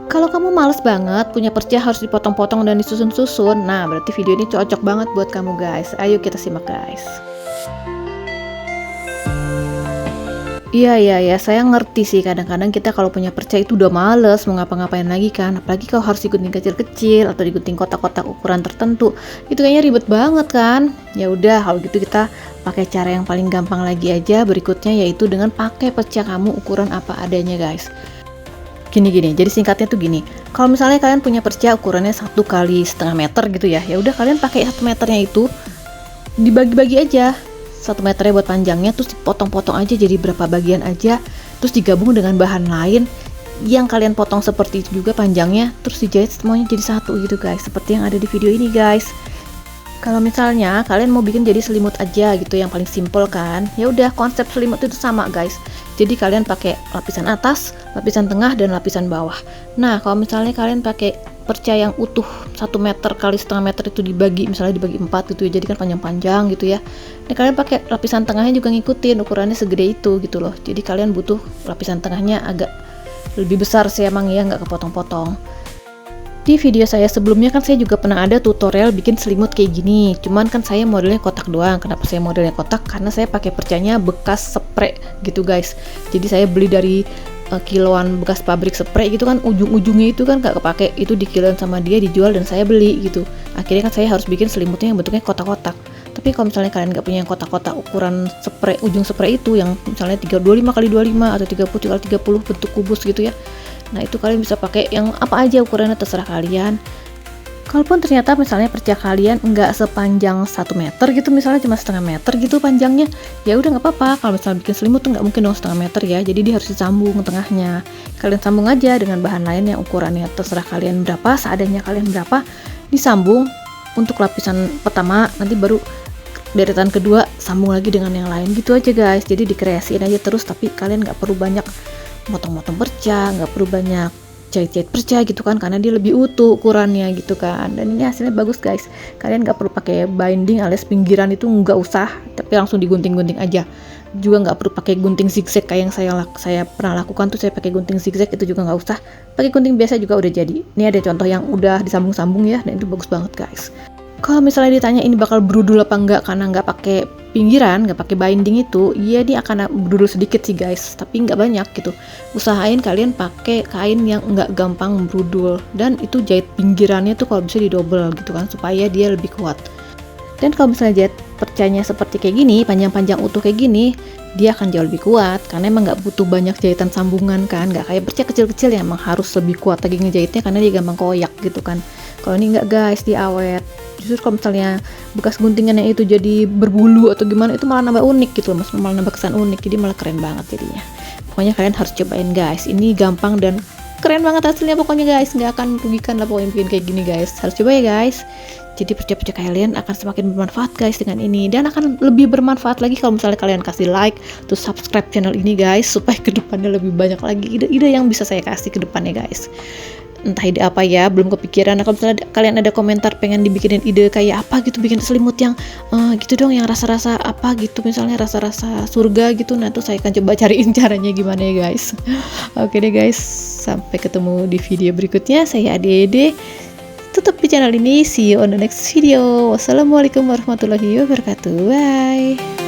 Kalau kamu males banget punya perca harus dipotong-potong dan disusun-susun, nah berarti video ini cocok banget buat kamu guys. Ayo kita simak guys. Iya, saya ngerti sih kadang-kadang kita kalau punya perca itu udah males mau ngapa-ngapain lagi kan. Apalagi kalau harus digunting kecil-kecil atau digunting kotak-kotak ukuran tertentu. Itu kayaknya ribet banget kan. Ya udah kalau gitu kita pakai cara yang paling gampang lagi aja berikutnya, yaitu dengan pakai perca kamu ukuran apa adanya guys. Gini, jadi singkatnya tuh gini. Kalau misalnya kalian punya perca ukurannya 1 kali setengah meter gitu ya, ya udah kalian pakai 1 meternya itu dibagi-bagi aja. 1 meternya buat panjangnya, terus dipotong-potong aja jadi berapa bagian aja, terus digabung dengan bahan lain yang kalian potong seperti itu juga panjangnya, terus dijahit semuanya jadi satu gitu guys, seperti yang ada di video ini guys. Kalau misalnya kalian mau bikin jadi selimut aja gitu yang paling simple kan, ya udah konsep selimut itu sama guys. Jadi kalian pakai lapisan atas, lapisan tengah, dan lapisan bawah. Nah kalau misalnya kalian pakai perca yang utuh 1 meter kali setengah meter itu dibagi, misalnya dibagi 4 gitu ya, jadi kan panjang-panjang gitu ya. Nah kalian pakai lapisan tengahnya juga ngikutin ukurannya segede itu gitu loh. Jadi kalian butuh lapisan tengahnya agak lebih besar sih emang ya, nggak kepotong-potong. Di video saya sebelumnya kan saya juga pernah ada tutorial bikin selimut kayak gini, cuman kan saya modelnya kotak doang. Kenapa saya modelnya kotak? Karena saya pakai percanya bekas spray gitu guys. Jadi saya beli dari kiloan bekas pabrik spray gitu kan, ujung-ujungnya itu kan gak kepake, itu dikiloan sama dia, dijual, dan saya beli gitu. Akhirnya kan saya harus bikin selimutnya yang bentuknya kotak-kotak. Tapi kalau misalnya kalian gak punya yang kotak-kotak ukuran spray, ujung spray itu yang misalnya 25 kali 25 atau 30 kali 30 bentuk kubus gitu ya, nah itu kalian bisa pakai yang apa aja ukurannya, terserah kalian. Kalaupun ternyata misalnya perca kalian nggak sepanjang 1 meter gitu, misalnya cuma setengah meter gitu panjangnya, ya udah nggak apa-apa. Kalau misalnya bikin selimut tuh nggak mungkin dong setengah meter ya, jadi dia harus disambung tengahnya. Kalian sambung aja dengan bahan lain yang ukurannya terserah kalian berapa, seadanya kalian berapa, disambung untuk lapisan pertama, nanti baru deretan kedua sambung lagi dengan yang lain gitu aja guys. Jadi dikreasiin aja terus, tapi kalian nggak perlu banyak motong-motong perca, nggak perlu banyak jahit-jahit perca gitu kan, karena dia lebih utuh ukurannya gitu kan. Dan ini hasilnya bagus guys. Kalian nggak perlu pakai binding alias pinggiran, itu nggak usah, tapi langsung digunting-gunting aja. Juga nggak perlu pakai gunting zigzag kayak yang saya pernah lakukan tuh, saya pakai gunting zigzag, itu juga nggak usah. Pakai gunting biasa juga udah jadi. Ini ada contoh yang udah disambung-sambung ya, dan itu bagus banget guys. Kalau misalnya ditanya ini bakal berudul apa enggak karena nggak pakai pinggiran, nggak pakai binding itu, iya dia akan berudul sedikit sih guys, tapi nggak banyak gitu. Usahain kalian pakai kain yang nggak gampang berudul, dan itu jahit pinggirannya tuh kalau bisa didobel gitu kan, supaya dia lebih kuat. Dan kalau misalnya jahit percanya seperti kayak gini, panjang-panjang utuh kayak gini, dia akan jauh lebih kuat karena emang nggak butuh banyak jahitan sambungan kan, nggak kayak perca kecil-kecil yang emang harus lebih kuat lagi ngejahitnya karena dia gampang koyak gitu kan. Kalau ini nggak guys, dia awet. Justru kalau misalnya bekas guntingannya itu jadi berbulu atau gimana, itu malah nambah unik gitu loh, malah nambah kesan unik, jadi malah keren banget jadinya. Pokoknya kalian harus cobain guys, ini gampang dan keren banget hasilnya pokoknya guys, nggak akan merugikan lah pokoknya bikin kayak gini guys. Harus coba ya guys. Jadi perca-perca kalian akan semakin bermanfaat guys dengan ini, dan akan lebih bermanfaat lagi kalau misalnya kalian kasih like, terus subscribe channel ini guys, supaya kedepannya lebih banyak lagi ide-ide yang bisa saya kasih ke depannya guys. Entah ide apa ya, belum kepikiran. Nah, kalau misalnya kalian ada komentar pengen dibikinin ide kayak apa gitu, bikin selimut yang gitu dong, yang rasa-rasa apa gitu, misalnya rasa-rasa surga gitu, nah tuh saya akan coba cariin caranya gimana ya guys. Oke deh guys, sampai ketemu di video berikutnya. Saya Ade, tutup di channel ini. See you on the next video. Wassalamualaikum warahmatullahi wabarakatuh. Bye.